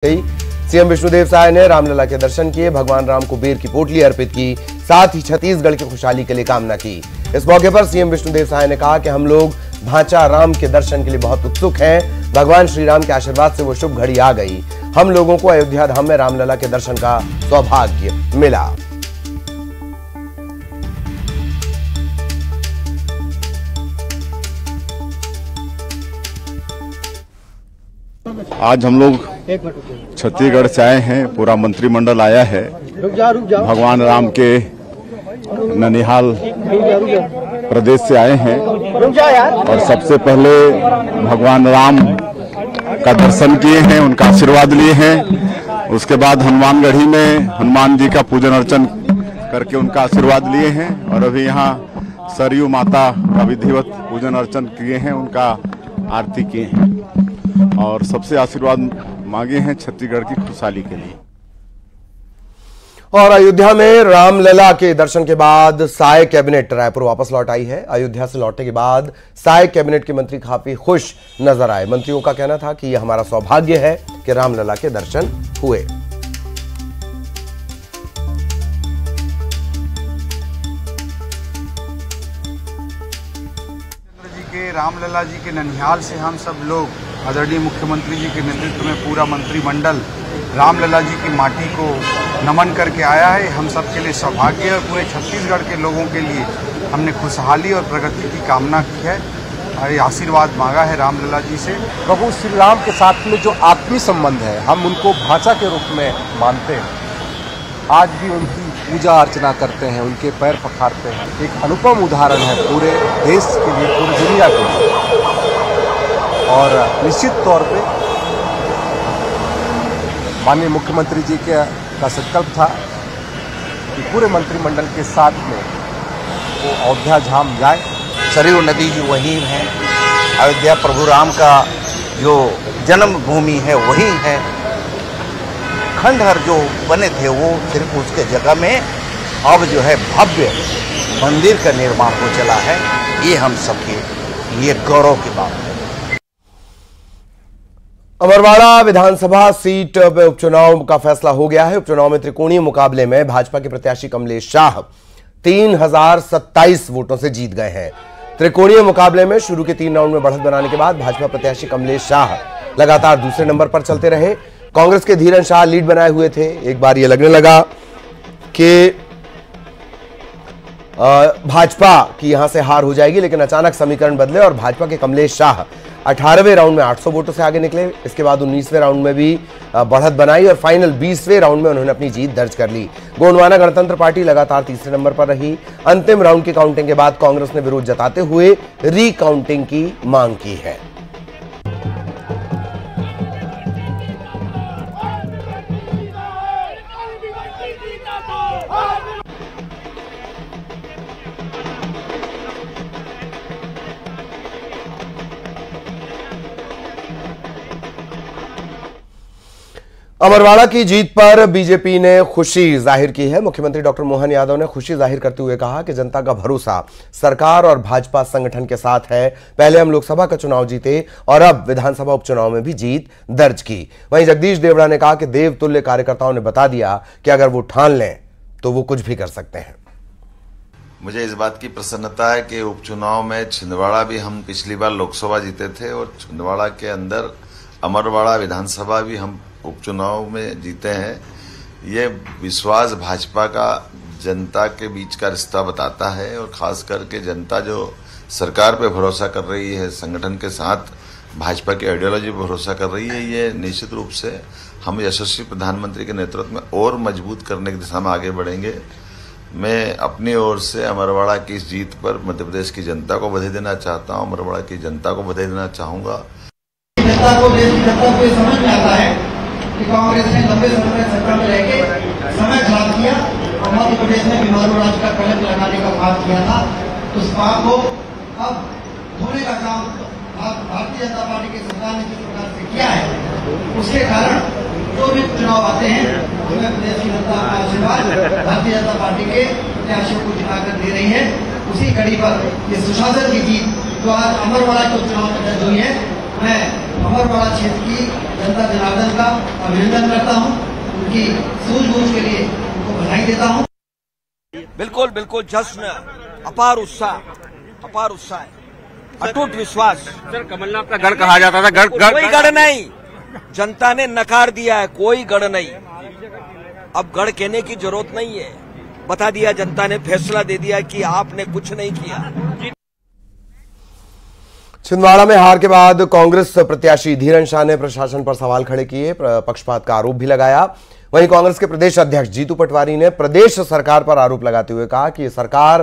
गई। सीएम विष्णुदेव साय ने रामलला के दर्शन किए, भगवान राम को बेर की पोटली अर्पित की, साथ ही छत्तीसगढ़ की खुशहाली के लिए कामना की। इस मौके पर सीएम विष्णुदेव साय ने कहा कि हम लोग भांचा राम के दर्शन के लिए बहुत उत्सुक हैं। भगवान श्री राम के आशीर्वाद से वो शुभ घड़ी आ गई। हम लोगों को अयोध्या धाम में रामलला के दर्शन का सौभाग्य मिला। आज हम लोग छत्तीसगढ़ से आए हैं, पूरा मंत्रिमंडल आया है। भगवान राम के ननिहाल प्रदेश से आए हैं और सबसे पहले भगवान राम का दर्शन किए हैं, उनका आशीर्वाद लिए हैं। उसके बाद हनुमानगढ़ी में हनुमान जी का पूजन अर्चन करके उनका आशीर्वाद लिए हैं और अभी यहाँ सरयू माता का विधिवत पूजन अर्चन किए हैं, उनका आरती किए हैं और सबसे आशीर्वाद मांगे हैं छत्तीसगढ़ की खुशहाली के लिए। और अयोध्या में रामलला के दर्शन के बाद साय कैबिनेट रायपुर वापस लौट आई है। अयोध्या से लौटने के बाद साय कैबिनेट के मंत्री काफी खुश नजर आए। मंत्रियों का कहना था कि यह हमारा सौभाग्य है कि रामलला के दर्शन हुए। रामलला जी के ननिहाल से हम सब लोग आदरणीय मुख्यमंत्री जी के नेतृत्व में पूरा मंत्रिमंडल रामलला जी की माटी को नमन करके आया है। हम सब के लिए सौभाग्य है और पूरे छत्तीसगढ़ के लोगों के लिए हमने खुशहाली और प्रगति की कामना की है। आशीर्वाद मांगा है रामलला जी से। प्रभु श्री राम के साथ में जो आत्मीय संबंध है, हम उनको भांचा के रूप में मानते हैं। आज भी उनकी पूजा अर्चना करते हैं, उनके पैर पखारते हैं। एक अनुपम उदाहरण है पूरे देश के लिए, पूरी दुनिया के लिए। और निश्चित तौर पे माननीय मुख्यमंत्री जी का संकल्प था कि पूरे मंत्रिमंडल के साथ में वो अयोध्या धाम जाए। सरयू नदी जो वही है, अयोध्या प्रभु राम का जो जन्मभूमि है वही है। खंडहर जो बने थे वो सिर्फ उसके जगह में अब जो है भव्य मंदिर का निर्माण हो चला है। ये हम सबके लिए गौरव की बात है। अमरवाड़ा विधानसभा सीट पे उपचुनाव का फैसला हो गया है। उपचुनाव में त्रिकोणीय मुकाबले में भाजपा के प्रत्याशी कमलेश शाह 3027 वोटों से जीत गए हैं। त्रिकोणीय मुकाबले में शुरू के 3 राउंड में बढ़त बनाने के बाद भाजपा प्रत्याशी कमलेश शाह लगातार दूसरे नंबर पर चलते रहे। कांग्रेस के धीरन शाह लीड बनाए हुए थे। एक बार यह लगने लगा कि भाजपा की यहां से हार हो जाएगी, लेकिन अचानक समीकरण बदले और भाजपा के कमलेश शाह 18वें राउंड में 800 वोटों से आगे निकले। इसके बाद 19वें राउंड में भी बढ़त बनाई और फाइनल 20वें राउंड में उन्होंने अपनी जीत दर्ज कर ली। गोंडवाना गणतंत्र पार्टी लगातार तीसरे नंबर पर रही। अंतिम राउंड की काउंटिंग के बाद कांग्रेस ने विरोध जताते हुए रीकाउंटिंग की मांग की है। अमरवाड़ा की जीत पर बीजेपी ने खुशी जाहिर की है। मुख्यमंत्री डॉक्टर मोहन यादव ने खुशी जाहिर करते हुए कहा कि जनता का भरोसा सरकार और भाजपा संगठन के साथ है। पहले हम लोकसभा का चुनाव जीते और अब विधानसभा उपचुनाव में भी जीत दर्ज की। वहीं जगदीश देवड़ा ने कहा कि देवतुल्य कार्यकर्ताओं ने बता दिया कि अगर वो ठान लें तो वो कुछ भी कर सकते हैं। मुझे इस बात की प्रसन्नता है कि उपचुनाव में छिंदवाड़ा भी हम पिछली बार लोकसभा जीते थे और छिंदवाड़ा के अंदर अमरवाड़ा विधानसभा भी हम उपचुनाव में जीते हैं। ये विश्वास भाजपा का जनता के बीच का रिश्ता बताता है और खास करके जनता जो सरकार पे भरोसा कर रही है, संगठन के साथ भाजपा की आइडियोलॉजी पर भरोसा कर रही है, ये निश्चित रूप से हम यशस्वी प्रधानमंत्री के नेतृत्व में और मजबूत करने की दिशा में आगे बढ़ेंगे। मैं अपनी ओर से अमरवाड़ा की इस जीत पर मध्य प्रदेश की जनता को बधाई देना चाहता हूँ, अमरवाड़ा की जनता को बधाई देना चाहूंगा। जनता को देश की जनता को समझ में आता है कि कांग्रेस ने लंबे समय में सरकार में रह के समय खराब किया और मध्य प्रदेश में बीमारू राज का कलंक लगाने का पाप किया था। तो उस पाप को अब धोने का काम भारतीय जनता पार्टी की सरकार ने जिस प्रकार से किया है, उसके कारण जो भी चुनाव आते हैं उसमें प्रदेश की जनता का आशीर्वाद भारतीय जनता पार्टी के प्रत्याशियों को जिताकर दे रही है। उसी कड़ी पर ये सुशासन की जीत जो आज अमरवाड़ा के उपचुनाव में दर्ज हुई है, मैं अमरवाड़ा क्षेत्र की जनता जनार्दन का अभिनंदन करता हूं, उनकी सूझबूझ के लिए उनको बधाई देता हूं। बिल्कुल बिल्कुल जश्न, अपार उत्साह, अटूट विश्वास। सर, कमलनाथ का गढ़ कहा जाता था, कोई गढ़ नहीं, जनता ने नकार दिया है, कोई गढ़ नहीं। अब गढ़ कहने की जरूरत नहीं है, बता दिया जनता ने, फैसला दे दिया कि आपने कुछ नहीं किया। छिंदवाड़ा में हार के बाद कांग्रेस प्रत्याशी धीरन शाह ने प्रशासन पर सवाल खड़े किए, पक्षपात का आरोप भी लगाया। वहीं कांग्रेस के प्रदेश अध्यक्ष जीतू पटवारी ने प्रदेश सरकार पर आरोप लगाते हुए कहा कि सरकार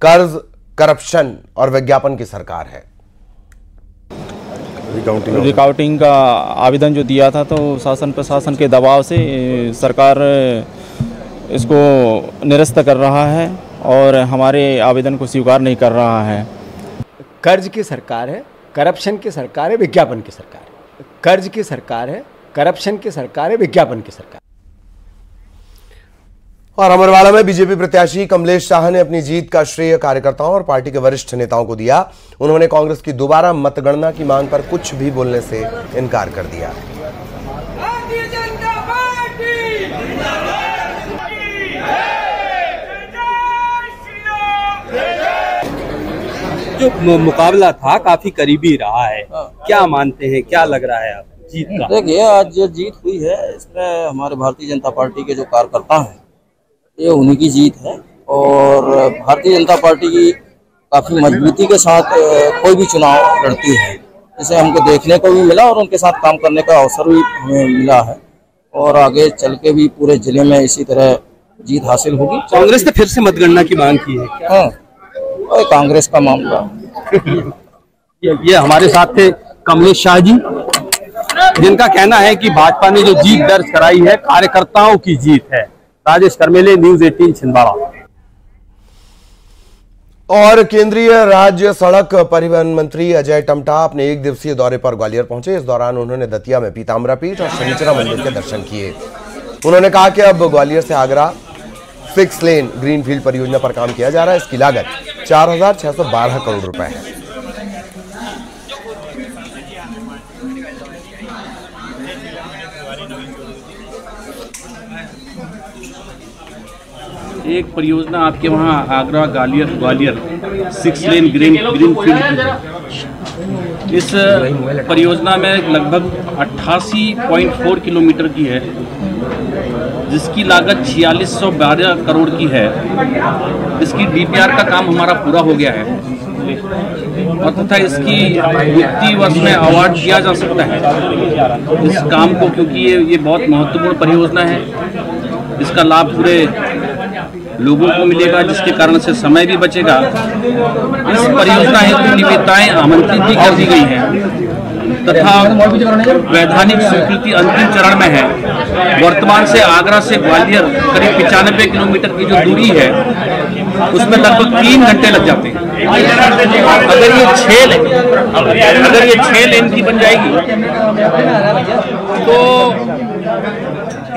कर्ज, करप्शन और विज्ञापन की सरकार है। रिकाउंटिंग का आवेदन जो दिया था, तो शासन प्रशासन के दबाव से सरकार इसको निरस्त कर रहा है और हमारे आवेदन को स्वीकार नहीं कर रहा है। कर्ज की सरकार है, करप्शन की सरकार है, विज्ञापन की सरकार है। कर्ज की सरकार है, करप्शन की सरकार है, विज्ञापन की सरकार। और अमरवाड़ा में बीजेपी प्रत्याशी कमलेश शाह ने अपनी जीत का श्रेय कार्यकर्ताओं और पार्टी के वरिष्ठ नेताओं को दिया। उन्होंने कांग्रेस की दोबारा मतगणना की मांग पर कुछ भी बोलने से इनकार कर दिया। जो मुकाबला था काफी करीबी रहा है, क्या मानते हैं, क्या लग रहा है आप जीत का? देखिए, आज जो जीत हुई है इसमें हमारे भारतीय जनता पार्टी के जो कार्यकर्ता हैं, ये उन्हीं की जीत है। और भारतीय जनता पार्टी की काफी मजबूती के साथ कोई भी चुनाव लड़ती है, इसे हमको देखने को भी मिला और उनके साथ काम करने का अवसर भी हमें मिला है। और आगे चल के भी पूरे जिले में इसी तरह जीत हासिल होगी। कांग्रेस ने फिर से मतगणना की मांग की है क्या? कांग्रेस का मामला ये हमारे साथ थे कमलेश शाह जी, जिनका कहना है कि भाजपा ने जो जीत दर्ज कराई है कार्यकर्ताओं की जीत है। राजेश करमेले, न्यूज़ 18 छिंदवाड़ा। और केंद्रीय राज्य सड़क परिवहन मंत्री अजय टम्टा अपने एक दिवसीय दौरे पर ग्वालियर पहुंचे। इस दौरान उन्होंने दतिया में पीताम्बरा पीठ और शनिचरा मंदिर के दर्शन किए। उन्होंने कहा कि अब ग्वालियर से आगरा 6 लेन ग्रीनफील्ड परियोजना पर काम किया जा रहा है। इसकी लागत 4,612 करोड़ रुपए है। एक परियोजना आपके वहाँ आगरा ग्वालियर 6 लेन ग्रीनफील्ड। इस परियोजना में लगभग 88.4 किलोमीटर की है, जिसकी लागत 4612 करोड़ की है। इसकी डीपीआर का काम हमारा पूरा हो गया है और तथा इसकी वित्तीय वर्ष में अवार्ड दिया जा सकता है इस काम को, क्योंकि ये बहुत महत्वपूर्ण परियोजना है। इसका लाभ पूरे लोगों को मिलेगा, जिसके कारण से समय भी बचेगा। इस परियोजना हेतु निविदाएं आमंत्रित भी कर दी गई हैं तथा वैधानिक स्वीकृति अंतिम चरण में है। वर्तमान से आगरा से ग्वालियर करीब 95 किलोमीटर की जो दूरी है, उसमें लगभग 3 घंटे लग जाते हैं। अगर ये 6 लेन की बन जाएगी तो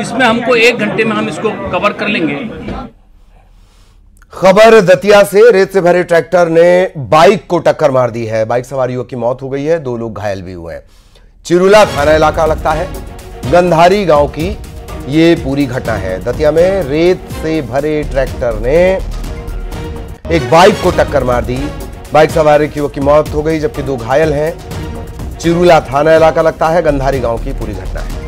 इसमें हमको 1 घंटे में हम इसको कवर कर लेंगे। खबर दतिया से, रेत से भरे ट्रैक्टर ने बाइक को टक्कर मार दी है। बाइक सवार युवक की मौत हो गई है, 2 लोग घायल भी हुए हैं। चिरुला थाना इलाका लगता है, गंधारी गांव की ये पूरी घटना है। दतिया में रेत से भरे ट्रैक्टर ने एक बाइक को टक्कर मार दी। बाइक सवार एक युवक की मौत हो गई, जबकि 2 घायल हैं। चिरुला थाना इलाका लगता है, गंधारी गांव की पूरी घटना है।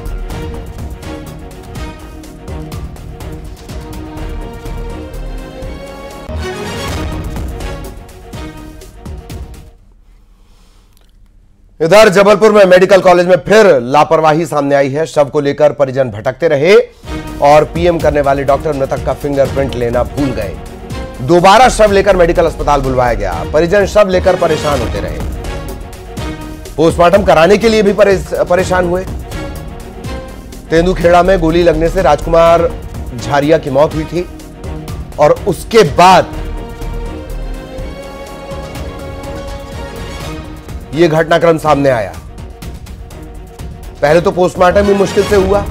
इधर जबलपुर में मेडिकल कॉलेज में फिर लापरवाही सामने आई है। शव को लेकर परिजन भटकते रहे और पीएम करने वाले डॉक्टर मृतक का फिंगरप्रिंट लेना भूल गए। दोबारा शव लेकर मेडिकल अस्पताल बुलवाया गया। परिजन शव लेकर परेशान होते रहे। पोस्टमार्टम कराने के लिए भी परेशान हुए। तेंदुखेड़ा में गोली लगने से राजकुमार झारिया की मौत हुई थी और उसके बाद यह घटनाक्रम सामने आया। पहले तो पोस्टमार्टम भी मुश्किल से हुआ,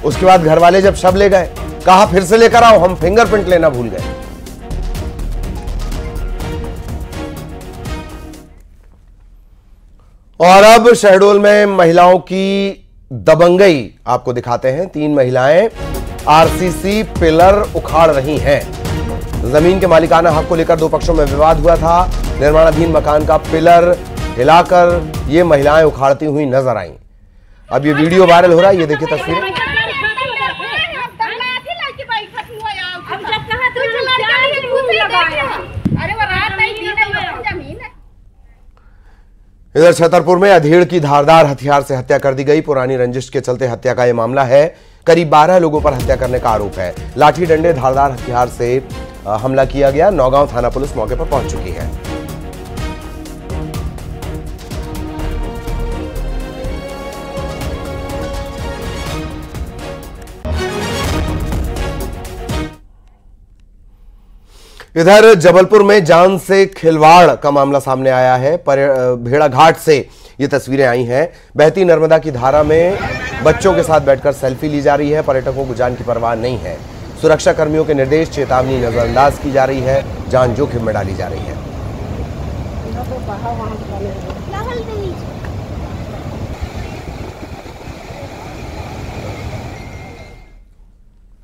उसके बाद घर वाले जब शव ले गए, कहा फिर से लेकर आओ, हम फिंगरप्रिंट लेना भूल गए। और अब शहडोल में महिलाओं की दबंगई आपको दिखाते हैं। 3 महिलाएं आरसीसी पिलर उखाड़ रही हैं। जमीन के मालिकाना हक को लेकर 2 पक्षों में विवाद हुआ था। निर्माणाधीन मकान का पिलर हिलाकर ये महिलाएं उखाड़ती हुई नजर आईं। अब ये वीडियो वायरल हो रहा है, ये देखिए तस्वीरें। इधर छतरपुर में अधेड़ की धारदार हथियार से हत्या कर दी गई। पुरानी रंजिश के चलते हत्या का यह मामला है। करीब 12 लोगों पर हत्या करने का आरोप है। लाठी डंडे धारदार हथियार से हमला किया गया। नौगांव थाना पुलिस मौके पर पहुंच चुकी है। इधर जबलपुर में जान से खिलवाड़ का मामला सामने आया है। भेड़ाघाट से ये तस्वीरें आई हैं। बहती नर्मदा की धारा में बच्चों के साथ बैठकर सेल्फी ली जा रही है। पर्यटकों को जान की परवाह नहीं है। सुरक्षा कर्मियों के निर्देश, चेतावनी नजरअंदाज की जा रही है। जान जोखिम में डाली जा रही है।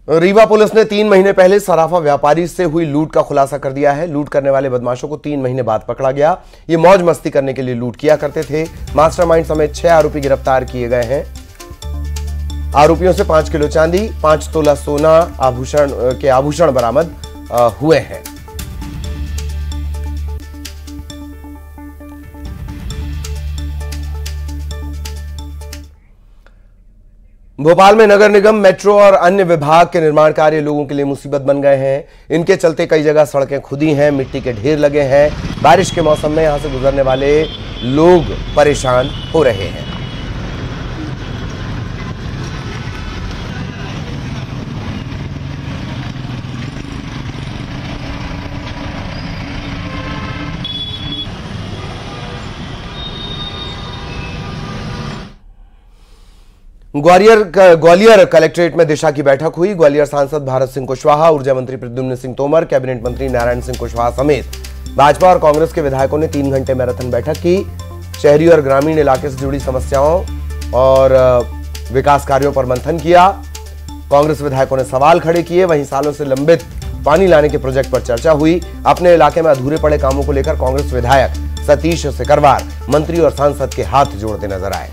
रीवा पुलिस ने 3 महीने पहले सराफा व्यापारी से हुई लूट का खुलासा कर दिया है। लूट करने वाले बदमाशों को 3 महीने बाद पकड़ा गया। ये मौज मस्ती करने के लिए लूट किया करते थे। मास्टरमाइंड समेत 6 आरोपी गिरफ्तार किए गए हैं। आरोपियों से 5 किलो चांदी, 5 तोला सोना आभूषण बरामद हुए हैं। भोपाल में नगर निगम, मेट्रो और अन्य विभाग के निर्माण कार्य लोगों के लिए मुसीबत बन गए हैं। इनके चलते कई जगह सड़कें खुदी हैं, मिट्टी के ढेर लगे हैं। बारिश के मौसम में यहां से गुजरने वाले लोग परेशान हो रहे हैं। ग्वालियर कलेक्ट्रेट में दिशा की बैठक हुई। ग्वालियर सांसद भारत सिंह कुशवाहा, ऊर्जा मंत्री प्रद्युम्न सिंह तोमर, कैबिनेट मंत्री नारायण सिंह कुशवाहा समेत भाजपा और कांग्रेस के विधायकों ने 3 घंटे मैराथन बैठक की। शहरी और ग्रामीण इलाके से जुड़ी समस्याओं और विकास कार्यों पर मंथन किया। कांग्रेस विधायकों ने सवाल खड़े किए। वहीं सालों से लंबित पानी लाने के प्रोजेक्ट पर चर्चा हुई। अपने इलाके में अधूरे पड़े कामों को लेकर कांग्रेस विधायक सतीश सिकरवार मंत्री और सांसद के हाथ जोड़ते नजर आए।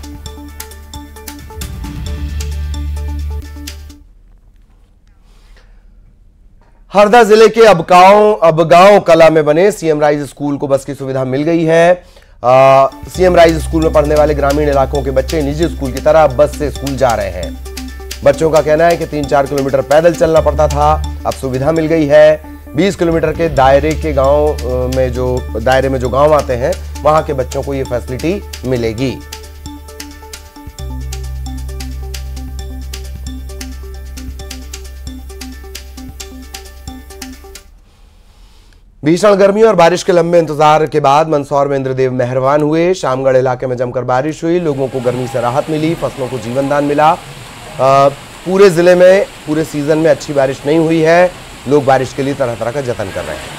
हरदा जिले के अबगांव कला में बने सीएम राइज स्कूल को बस की सुविधा मिल गई है। सीएम राइज स्कूल में पढ़ने वाले ग्रामीण इलाकों के बच्चे निजी स्कूल की तरह बस से स्कूल जा रहे हैं। बच्चों का कहना है कि 3-4 किलोमीटर पैदल चलना पड़ता था, अब सुविधा मिल गई है। 20 किलोमीटर के दायरे में जो गांव आते हैं वहां के बच्चों को ये फैसिलिटी मिलेगी। भीषण गर्मी और बारिश के लंबे इंतजार के बाद मंदसौर में इंद्रदेव मेहरबान हुए। शामगढ़ इलाके में जमकर बारिश हुई। लोगों को गर्मी से राहत मिली, फसलों को जीवन दान मिला। पूरे जिले में पूरे सीजन में अच्छी बारिश नहीं हुई है। लोग बारिश के लिए तरह तरह का जतन कर रहे हैं।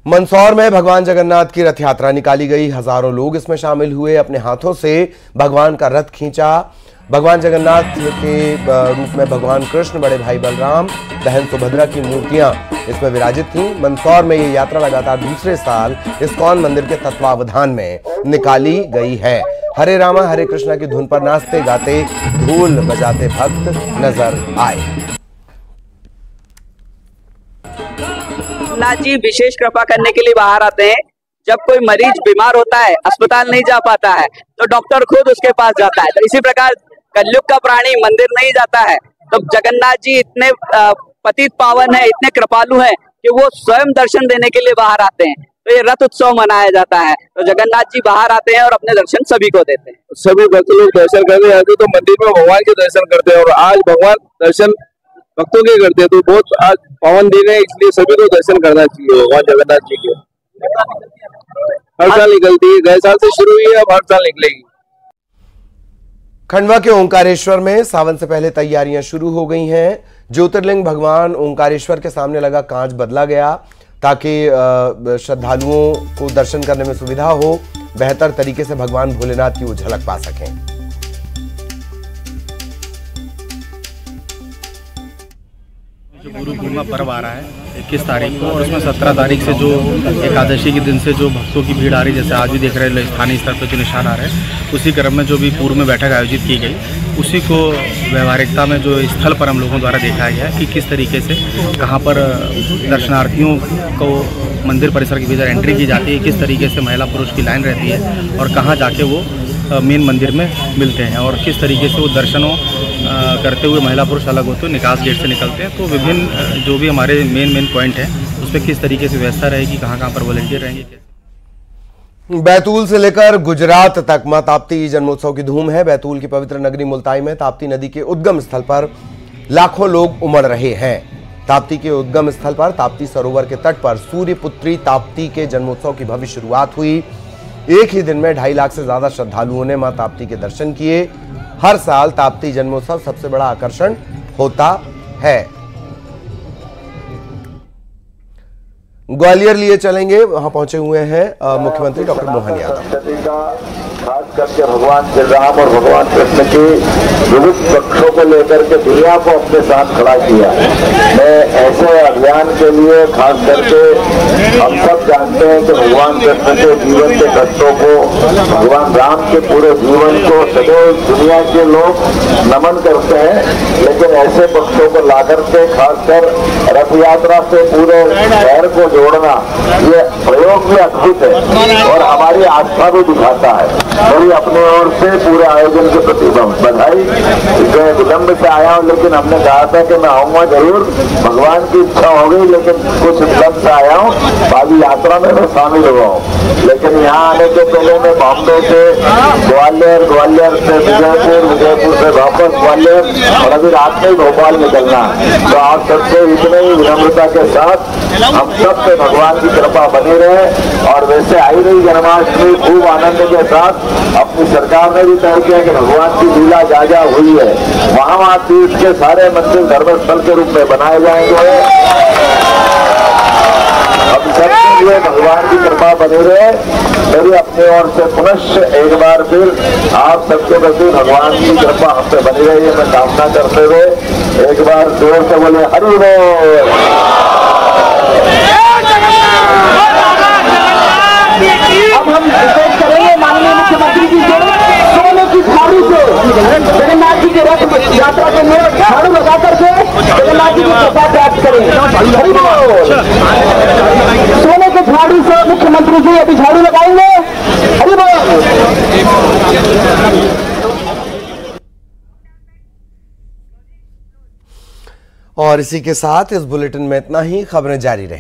मंदसौर में भगवान जगन्नाथ की रथ यात्रा निकाली गई। हजारों लोग इसमें शामिल हुए। अपने हाथों से भगवान का रथ खींचा। भगवान जगन्नाथ के रूप में भगवान कृष्ण, बड़े भाई बलराम, बहन सुभद्रा की मूर्तियां इसमें विराजित थीं। मंदसौर में ये यात्रा लगातार दूसरे साल इस्कॉन मंदिर के तत्वावधान में निकाली गई है। हरे रामा हरे कृष्णा की धुन पर नाचते गाते ढोल बजाते भक्त नजर आए। नाथ जी विशेष कृपा करने के लिए बाहर आते हैं। जब कोई मरीज बीमार होता है, अस्पताल नहीं जा पाता है, तो डॉक्टर खुद उसके पास जाता है। तो इसी प्रकार कलयुग का प्राणी मंदिर नहीं जाता है, तो जगन्नाथ जी इतने पतित पावन है, इतने कृपालु हैं कि वो स्वयं दर्शन देने के लिए बाहर आते हैं। तो ये रथ उत्सव मनाया जाता है। तो जगन्नाथ जी बाहर आते हैं और अपने दर्शन सभी को देते हैं। सभी भक्त लोग दर्शन करने आते तो मंदिर में भगवान के दर्शन करते हैं, और आज भगवान दर्शन भक्तों के करते हैं। तो बहुत आज पावन दिन है, इसलिए सभी को दर्शन करना चाहिए भगवान जगन्नाथ जी के। हर साल निकलती है, गए साल से शुरू हुई है, अब हर साल निकलेगी। खंडवा के ओंकारेश्वर में सावन से पहले तैयारियां शुरू हो गई हैं। ज्योतिर्लिंग भगवान ओंकारेश्वर के सामने लगा कांच बदला गया ताकि श्रद्धालुओं को दर्शन करने में सुविधा हो, बेहतर तरीके से भगवान भोलेनाथ की वो झलक पा सकें। जो गुरु पूर्णिमा पर्व आ रहा है 21 तारीख को, और उसमें 17 तारीख से जो एकादशी के दिन से जो भक्तों की भीड़ आ रही है, जैसे आज भी देख रहे हैं स्थानीय स्तर पर जो निशान आ रहे हैं, उसी क्रम में जो भी पूर्व में बैठक आयोजित की गई, उसी को व्यवहारिकता में जो स्थल पर हम लोगों द्वारा दिखाया गया है कि किस तरीके से कहाँ पर दर्शनार्थियों को मंदिर परिसर के भीतर एंट्री की जाती है, किस तरीके से महिला पुरुष की लाइन रहती है और कहाँ जाके वो मेन मंदिर में मिलते हैं, और किस तरीके से वो दर्शनों करते हुए महिला पुरुष अलग होते हुए निकास गेट से निकलते हैं। तो विभिन्न जो भी हमारे मेन पॉइंट हैं उस पर किस तरीके से व्यवस्था रहेगी, कहाँ पर वॉलंटियर रहेंगे। बैतूल से लेकर गुजरात तक मां ताप्ती जन्मोत्सव की धूम है। बैतूल की पवित्र नगरी मुल्ताई में ताप्ती नदी के उद्गम स्थल पर लाखों लोग उमड़ रहे हैं। ताप्ती के उद्गम स्थल पर ताप्ती सरोवर के तट पर सूर्यपुत्री ताप्ती के जन्मोत्सव की भव्य शुरुआत हुई। एक ही दिन में 2.5 लाख से ज्यादा श्रद्धालुओं ने मां ताप्ती के दर्शन किए। हर साल ताप्ती जन्मोत्सव सबसे बड़ा आकर्षण होता है। ग्वालियर लिए चलेंगे, वहां पहुंचे हुए हैं मुख्यमंत्री डॉक्टर मोहन यादव। खास करके भगवान श्री राम और भगवान कृष्ण के विविध पक्षों को लेकर के दुनिया को अपने साथ खड़ा किया। मैं ऐसे अभियान के लिए खास करके हम सब जानते हैं कि भगवान कृष्ण के जीवन के कष्टों को, भगवान राम के पूरे जीवन को सदैव दुनिया के लोग नमन करते हैं, लेकिन ऐसे पक्षों को ला करके खासकर रथ यात्रा से पूरे शहर को जोड़ना, ये प्रयोग भी अद्भुत है और हमारी आस्था भी दिखाता है। मेरी अपने ओर से पूरे आयोजन के प्रति बधाई। मैं विलंब से आया हूँ, लेकिन हमने कहा था कि मैं आऊंगा जरूर, भगवान की इच्छा हो गई, लेकिन कुछ विलंब से आया हूँ। बाकी यात्रा में मैं शामिल हुआ हूँ, लेकिन यहाँ आने के पहले मैं बॉम्बे से ग्वालियर, ग्वालियर से विजयपुर, विजयपुर से वापस ग्वालियर और अभी रात में भोपाल निकलना। तो आप सबसे इतने ही विनम्रता के साथ हम सब पे भगवान की कृपा बनी रहे। और वैसे आई रही जन्माष्टमी खूब आनंद के साथ अपनी सरकार ने भी तय किया कि भगवान की लीला जा हुई है, वहां तीर्थ के सारे मंदिर धर्मस्थल के रूप में बनाए जाएंगे। हम सबके लिए भगवान की कृपा बनी रहे। मेरी अपनी ओर से पुनः एक बार फिर आप सबके प्रति भगवान की कृपा हम पे बनी रही है, मैं कामना करते हुए एक बार जोर से बोले हरि बोल। अब हम रिपोर्ट करेंगे माननीय मुख्यमंत्री जी से सोने की झाड़ू से जगन्नाथ जी के रथ यात्रा के लिए झाड़ू लगा करके जगन्नाथ जी की कृपा प्राप्त करें। हरि बोल। सोने के झाड़ू से मुख्यमंत्री जी अभी झाड़ू लगाएंगे। हरि बोल। और इसी के साथ इस बुलेटिन में इतना ही। खबरें जारी रहे।